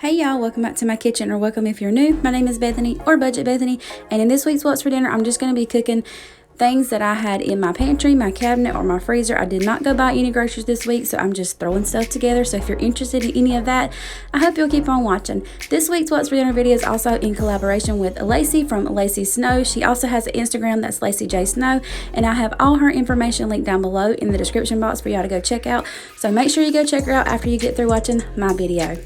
Hey y'all, welcome back to my kitchen, or welcome if you're new. My name is Bethany, or Budget Bethany, and in this week's What's for Dinner, I'm just going to be cooking things that I had in my pantry, my cabinet, or my freezer. I did not go buy any groceries this week, so I'm just throwing stuff together. So if you're interested in any of that, I hope you'll keep on watching. This week's What's for Dinner video is also in collaboration with Lacey from Lacey Snow. She also has an Instagram that's Lacey J Snow, and I have all her information linked down below in the description box for y'all to go check out. So make sure you go check her out after you get through watching my video.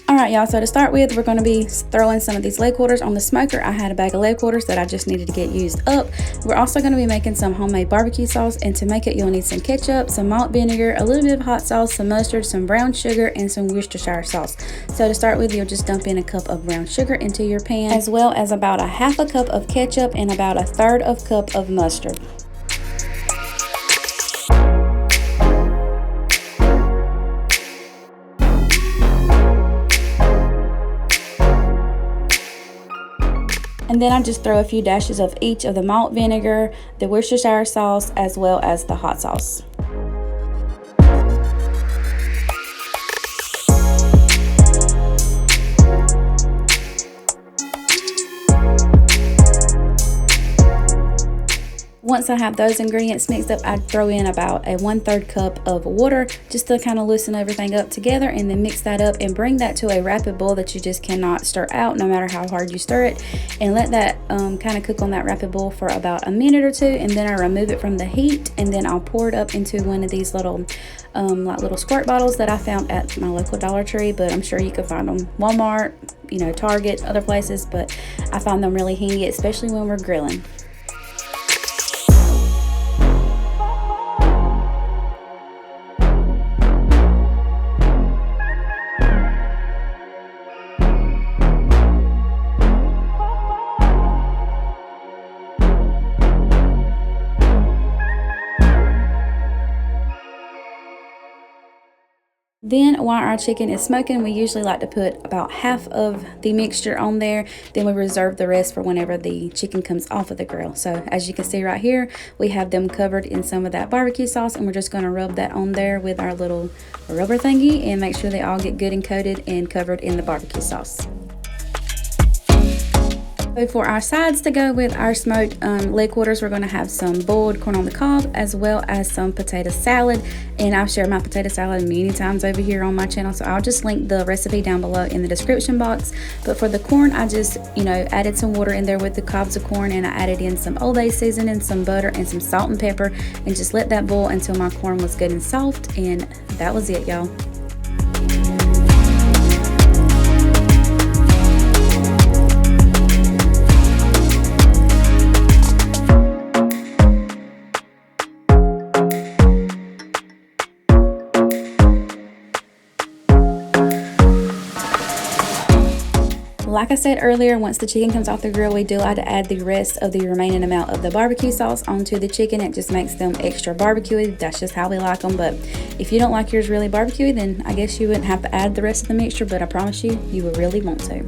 Alright y'all, so to start with, we're going to be throwing some of these leg quarters on the smoker. I had a bag of leg quarters that I just needed to get used up. We're also going to be making some homemade barbecue sauce, and to make it you'll need some ketchup, some malt vinegar, a little bit of hot sauce, some mustard, some brown sugar, and some Worcestershire sauce. So to start with, you'll just dump in a cup of brown sugar into your pan, as well as about a half a cup of ketchup and about a third of a cup of mustard. And then I just throw a few dashes of each of the malt vinegar, the Worcestershire sauce, as well as the hot sauce. Once I have those ingredients mixed up, I throw in about a 1/3 cup of water just to kind of loosen everything up together, and then mix that up and bring that to a rapid boil that you just cannot stir out no matter how hard you stir it, and let that kind of cook on that rapid boil for about a minute or two, and then I remove it from the heat, and then I'll pour it up into one of these little like little squirt bottles that I found at my local Dollar Tree, but I'm sure you can find them Walmart, Target, other places, but I find them really handy, especially when we're grilling. Then while our chicken is smoking, we usually like to put about half of the mixture on there. Then we reserve the rest for whenever the chicken comes off of the grill. So as you can see right here, we have them covered in some of that barbecue sauce, and we're just going to rub that on there with our little rubber thingy and make sure they all get good and coated and covered in the barbecue sauce. So for our sides to go with our smoked leg quarters, we're going to have some boiled corn on the cob, as well as some potato salad. And I've shared my potato salad many times over here on my channel, so I'll just link the recipe down below in the description box. But for the corn, I just added some water in there with the cobs of corn, and I added in some Old Bay seasoning, some butter, and some salt and pepper, and just let that boil until my corn was good and soft. And that was it, y'all. Like I said earlier, once the chicken comes off the grill, we do like to add the rest of the remaining amount of the barbecue sauce onto the chicken. It just makes them extra barbecuey. That's just how we like them. But if you don't like yours really barbecuey, then I guess you wouldn't have to add the rest of the mixture, but I promise you, you will really want to.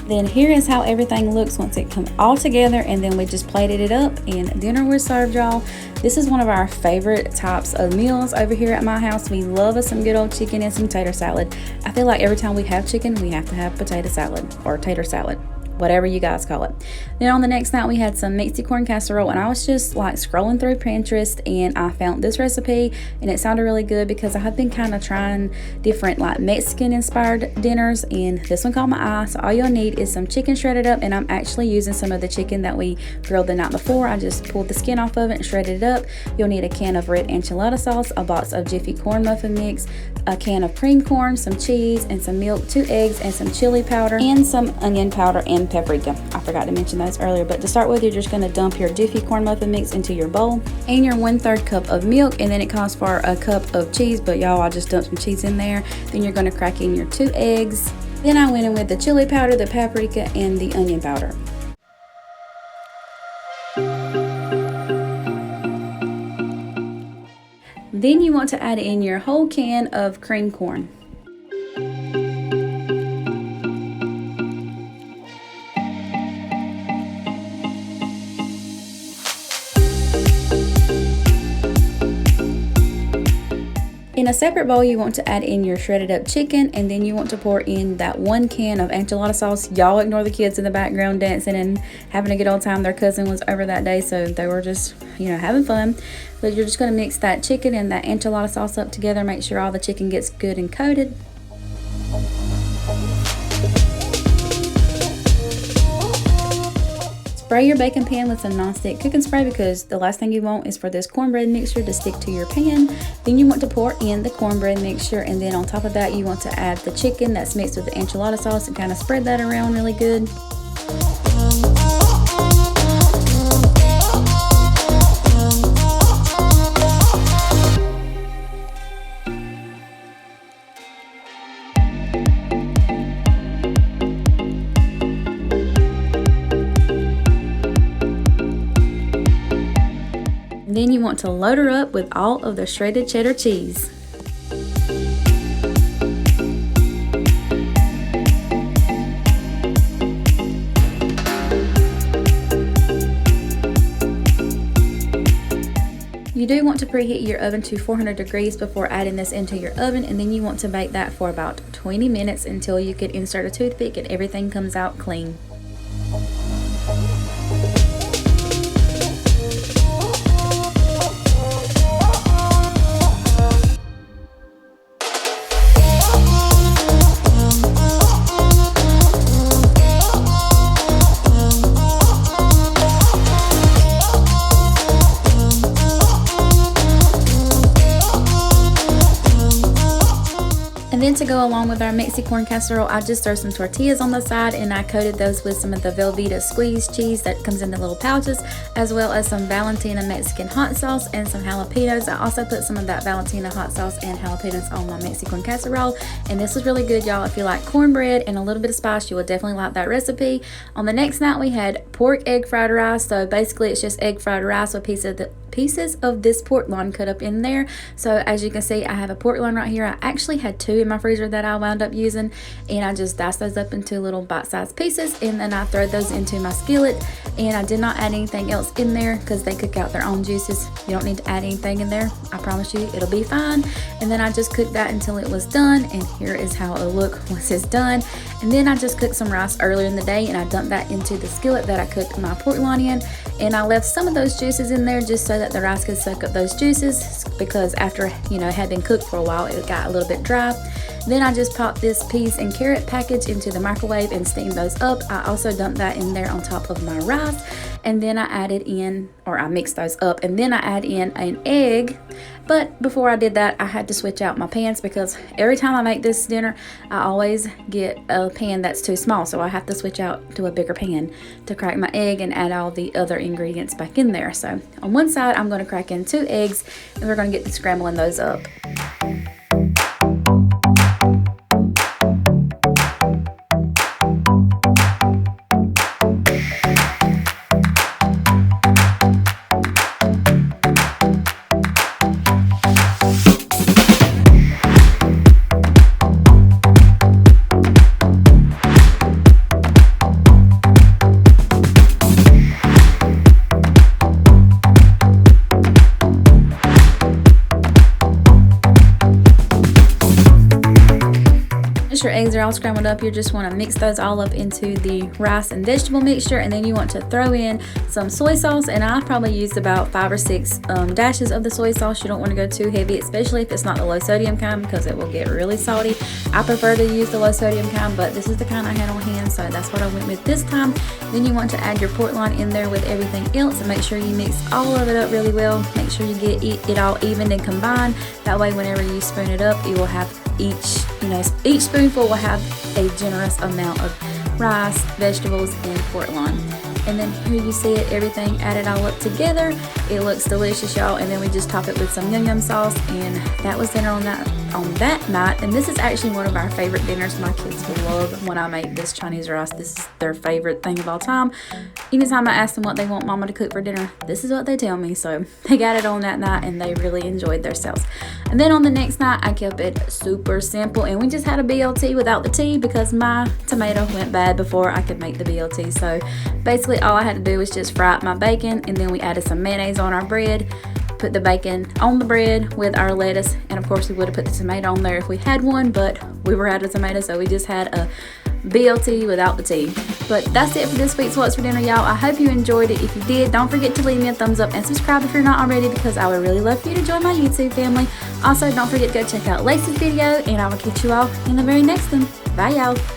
Then here is how everything looks once it comes all together, and then we just plated it up and dinner was served, y'all. This is one of our favorite types of meals over here at my house. We love us some good old chicken and some tater salad. I feel like every time we have chicken, we have to have potato salad or tater salad, whatever you guys call it. Then on the next night, we had some Mixy corn casserole, and I was just like scrolling through Pinterest, and I found this recipe, and it sounded really good because I have been kind of trying different like Mexican inspired dinners, and this one caught my eye. So all you'll need is some chicken shredded up, and I'm actually using some of the chicken that we grilled the night before. I just pulled the skin off of it and shredded it up. You'll need a can of red enchilada sauce, a box of Jiffy corn muffin mix, a can of cream corn, some cheese and some milk, 2 eggs, and some chili powder, and some onion powder and paprika. I forgot to mention those earlier, but to start with, you're just going to dump your Jiffy corn muffin mix into your bowl, and your 1/3 cup of milk, and then it calls for a cup of cheese, but y'all, I just dumped some cheese in there. Then you're going to crack in your 2 eggs. Then I went in with the chili powder, the paprika, and the onion powder. Then you want to add in your whole can of cream corn. In a separate bowl, you want to add in your shredded up chicken, and then you want to pour in that 1 can of enchilada sauce. Y'all ignore the kids in the background dancing and having a good old time. Their cousin was over that day, so they were just, having fun. But you're just going to mix that chicken and that enchilada sauce up together. Make sure all the chicken gets good and coated. Spray your baking pan with some nonstick cooking spray, because the last thing you want is for this cornbread mixture to stick to your pan. Then you want to pour in the cornbread mixture, and then on top of that you want to add the chicken that's mixed with the enchilada sauce and kind of spread that around really good. Then you want to load her up with all of the shredded cheddar cheese. You do want to preheat your oven to 400 degrees before adding this into your oven, and then you want to bake that for about 20 minutes until you can insert a toothpick and everything comes out clean. And then to go along with our Mixy corn casserole, I just threw some tortillas on the side, and I coated those with some of the Velveeta squeezed cheese that comes in the little pouches, as well as some Valentina Mexican hot sauce and some jalapenos. I also put some of that Valentina hot sauce and jalapenos on my Mixy corn casserole, and this was really good, y'all. If you like cornbread and a little bit of spice, you will definitely like that recipe. On the next night, we had pork egg fried rice. So basically it's just egg fried rice with pieces of this pork loin cut up in there. So as you can see, I have a pork loin right here. I actually had 2 in my freezer that I wound up using, and I just diced those up into little bite-sized pieces, and then I throw those into my skillet. And I did not add anything else in there because they cook out their own juices. You don't need to add anything in there. I promise you it'll be fine. And then I just cooked that until it was done, and here is how it'll look once it's done. And then I just cooked some rice earlier in the day, and I dumped that into the skillet that I cooked my pork loin in, and I left some of those juices in there just so that the rice could soak up those juices, because after it had been cooked for a while, it got a little bit dry. Then I just popped this peas and carrot package into the microwave and steamed those up. I also dumped that in there on top of my rice, and then I mixed those up, and then I add in an egg. But before I did that, I had to switch out my pans, because every time I make this dinner, I always get a pan that's too small, so I have to switch out to a bigger pan to crack my egg and add all the other ingredients back in there. So on one side, I'm going to crack in 2 eggs, and we're going to get to scrambling those up. Your eggs are all scrambled up, you just want to mix those all up into the rice and vegetable mixture, and then you want to throw in some soy sauce, and I probably used about 5 or 6 dashes of the soy sauce. You don't want to go too heavy, especially if it's not the low sodium kind, because it will get really salty. I prefer to use the low sodium kind, but this is the kind I had on hand, so that's what I went with this time. Then you want to add your pork loin in there with everything else, and make sure you mix all of it up really well. Make sure you get it all even and combined. That way whenever you spoon it up, you will have each spoonful will have a generous amount of rice, vegetables, and pork loin. And then here you see it, everything added all up together. It looks delicious, y'all. And then we just top it with some yum sauce, and that was dinner on that night. And this is actually one of our favorite dinners. My kids love when I make this Chinese rice. This is their favorite thing of all time. Anytime I ask them what they want Mama to cook for dinner, this is what they tell me. So they got it on that night, and they really enjoyed themselves. And then on the next night, I kept it super simple, and we just had a BLT without the tea because my tomato went bad before I could make the BLT. So basically all I had to do was just fry up my bacon, and then we added some mayonnaise on our bread, put the bacon on the bread with our lettuce, and of course we would have put the tomato on there if we had one, but we were out of tomato, so we just had a BLT without the tea. But that's it for this week's What's for Dinner, y'all. I hope you enjoyed it. If you did, don't forget to leave me a thumbs up and subscribe if you're not already, because I would really love for you to join my YouTube family. Also, don't forget to go check out Lacey's video, and I will catch you all in the very next one. Bye, y'all.